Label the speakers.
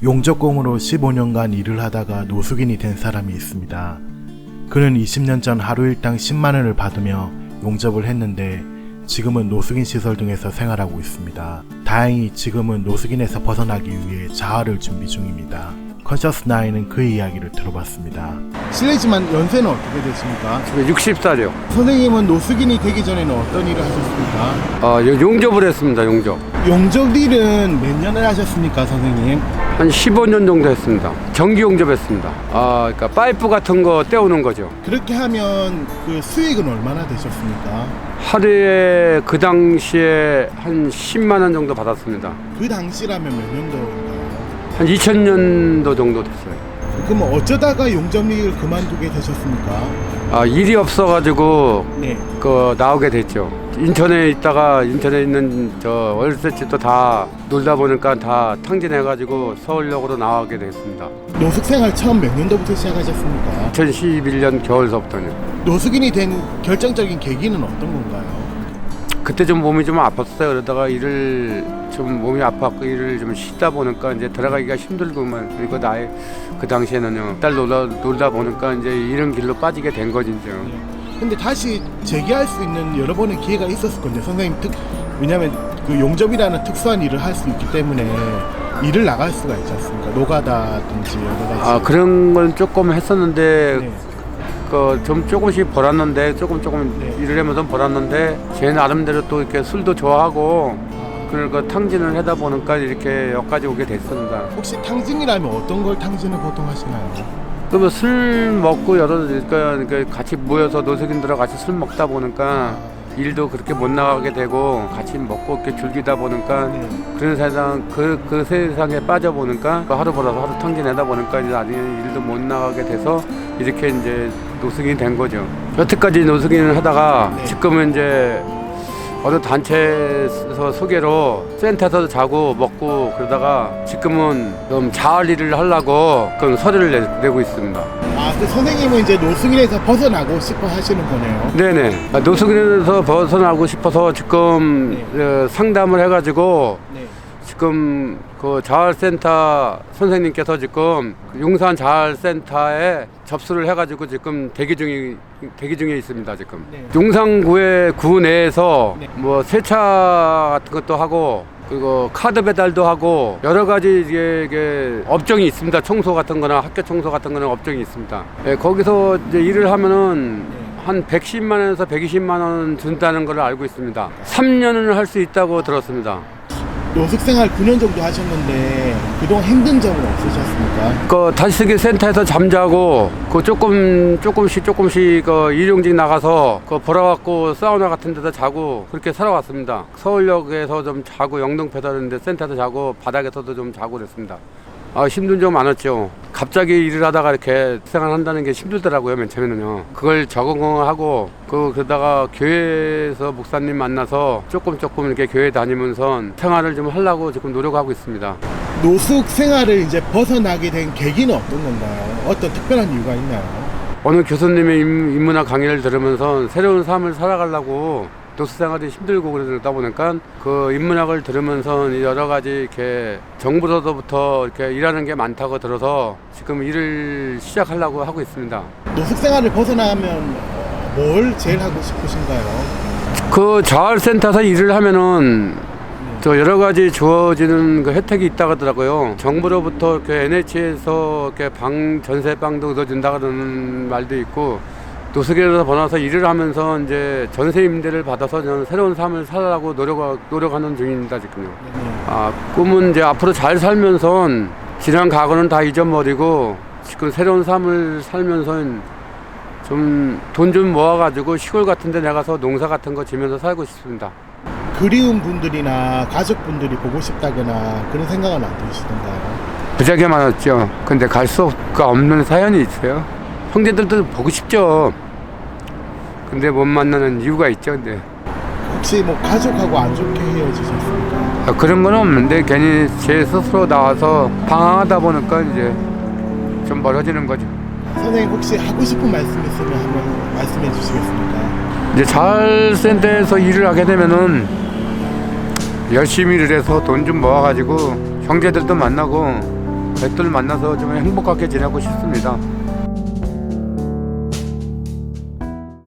Speaker 1: 용접공으로 15년간 일을 하다가 노숙인이 된 사람이 있습니다. 그는 20년 전 하루 일당 10만 원을 받으며 용접을 했는데 지금은 노숙인 시설 등에서 생활하고 있습니다. 다행히 지금은 노숙인에서 벗어나기 위해 자활을 준비 중입니다. 컨셔스9은 그의 이야기를 들어봤습니다. 실례지만 연세는 어떻게 되십니까?
Speaker 2: 60살이요.
Speaker 1: 선생님은 노숙인이 되기 전에는 어떤 일을 하셨습니까?
Speaker 2: 용접을 했습니다. 용접.
Speaker 1: 용접 일은 몇 년을 하셨습니까, 선생님?
Speaker 2: 한 15년 정도 했습니다. 전기 용접했습니다. 그러니까 파이프 같은 거 떼우는 거죠.
Speaker 1: 그렇게 하면 그 수익은 얼마나 되셨습니까?
Speaker 2: 하루에 그 당시에 한 10만 원 정도 받았습니다.
Speaker 1: 그 당시라면 몇 년도인가요?
Speaker 2: 한 2000년도 정도 됐어요.
Speaker 1: 그럼 어쩌다가 용접 일을 그만두게 되셨습니까?
Speaker 2: 일이 없어가지고
Speaker 1: 네.
Speaker 2: 나오게 됐죠. 인천에 있다가 인천에 있는 저 월세집도 다 놀다 보니까 다 탕진해가지고 서울역으로 나오게 됐습니다.
Speaker 1: 노숙 생활 처음 몇 년도부터 시작하셨습니까?
Speaker 2: 2011년 겨울서부터요.
Speaker 1: 노숙인이 된 결정적인 계기는 어떤 건가요?
Speaker 2: 그때 좀 몸이 좀 아팠어요. 그러다가 일을 좀 몸이 아팠고 일을 좀 쉬다 보니까 이제 들어가기가 힘들고만, 그리고 나의 그 당시에는요, 딸 놀다 보니까 이제 이런 길로 빠지게 된 거지 이제.
Speaker 1: 근데 다시 재기할 수 있는 여러 번의 기회가 있었을 건데 선생님 왜냐면 그 용접이라는 특수한 일을 할 수 있기 때문에 일을 나갈 수가 있지 않습니까? 노가다든지 여러 가지.
Speaker 2: 그런 건 조금 했었는데.
Speaker 1: 네.
Speaker 2: 좀 조금씩 벌었는데 조금
Speaker 1: 네.
Speaker 2: 일을 하면서 벌었는데 제 나름대로 또 이렇게 술도 좋아하고 그러니까 탕진을 하다 보니까 이렇게 여기까지 오게 됐습니다.
Speaker 1: 혹시 탕진이라면 어떤 걸 탕진을 보통 하시나요?
Speaker 2: 그러면 술 먹고 그러니까 같이 모여서 노숙인들하고 같이 술 먹다 보니까 일도 그렇게 못 나가게 되고 같이 먹고 이렇게 즐기다 보니까
Speaker 1: 네.
Speaker 2: 그런 세상 그 세상에 빠져 보니까 하루 벌어서 하루 탕진하다 보니까 이제 나중에 일도 못 나가게 돼서 이렇게 이제 노숙인이 된 거죠. 여태까지 노숙인을 하다가
Speaker 1: 네.
Speaker 2: 지금은 이제 어느 단체에서 소개로 센터에서 자고 먹고 그러다가 지금은 좀 자활 일을 하려고 그런 서류를 내고 있습니다.
Speaker 1: 그 선생님은 이제 노숙인에서 벗어나고 싶어 하시는 거네요.
Speaker 2: 네네. 노숙인에서 벗어나고 싶어서 지금
Speaker 1: 네.
Speaker 2: 상담을 해가지고
Speaker 1: 네.
Speaker 2: 지금 그 자활센터 선생님께서 지금 용산 자활센터에 접수를 해가지고 지금 대기 중에 있습니다. 지금
Speaker 1: 네.
Speaker 2: 용산구의 구 내에서
Speaker 1: 네.
Speaker 2: 뭐 세차 같은 것도 하고 그리고 카드 배달도 하고 여러 가지 이게 업종이 있습니다. 청소 같은 거나 학교 청소 같은 거는 업종이 있습니다. 거기서 이제 일을 하면은 한 110만 원에서 120만 원 준다는 걸 알고 있습니다. 3년을 할 수 있다고 들었습니다.
Speaker 1: 노숙생활 9년 정도 하셨는데 그동안 힘든 점은 없으셨습니까?
Speaker 2: 다시쓰기 센터에서 잠자고 조금씩 일용직 나가서 벌어갖고 사우나 같은 데서 자고 그렇게 살아왔습니다. 서울역에서 좀 자고 영등포다는데 센터에서 자고 바닥에서도 좀 자고 그랬습니다. 힘든 점 많았죠. 갑자기 일을 하다가 이렇게 생활한다는 게 힘들더라고요. 맨 처음에는요. 그걸 적응하고 그러다가 교회에서 목사님 만나서 조금 이렇게 교회 다니면서 생활을 좀 하려고 지금 노력하고 있습니다.
Speaker 1: 노숙 생활을 이제 벗어나게 된 계기는 어떤 건가요? 어떤 특별한 이유가 있나요?
Speaker 2: 어느 교수님의 인문학 강의를 들으면서 새로운 삶을 살아가려고 노숙 생활이 힘들고 그러다 보니까 그 인문학을 들으면서 여러 가지 이렇게 정부로부터 이렇게 일하는 게 많다고 들어서 지금 일을 시작하려고 하고 있습니다.
Speaker 1: 노숙 생활을 벗어나면 뭘 제일 하고 싶으신가요?
Speaker 2: 그 자활센터에서 일을 하면은 저 여러 가지 주어지는 그 혜택이 있다고 하더라고요. 정부로부터 이렇게 NH에서 이렇게 전세방도 얻어준다 그러는 말도 있고 노숙인에서 벗어나서 일을 하면서 이제 전세 임대를 받아서 저는 새로운 삶을 살라고 노력하는 중입니다, 지금요. 꿈은 이제 앞으로 잘 살면서 지난 과거는 다 잊어버리고 지금 새로운 삶을 살면서 좀 돈 좀 모아가지고 시골 같은 데 나가서 농사 같은 거 지면서 살고 싶습니다.
Speaker 1: 그리운 분들이나 가족분들이 보고 싶다거나 그런 생각은 안 드시던가요?
Speaker 2: 무지하게 많았죠. 근데 갈 수가 없는 사연이 있어요. 형제들도 보고 싶죠. 근데 못 만나는 이유가 있죠. 근데
Speaker 1: 혹시 뭐 가족하고 안 좋게 헤어지셨습니까?
Speaker 2: 그런 건 없는데 괜히 제 스스로 나와서 방황하다 보니까 이제 좀 멀어지는 거죠.
Speaker 1: 선생님 혹시 하고 싶은 말씀 있으면 한번 말씀해 주시겠습니까?
Speaker 2: 이제 자활센터에서 일을 하게 되면은 열심히 일을 해서 돈 좀 모아가지고 형제들도 만나고 백들 만나서 좀 행복하게 지내고 싶습니다.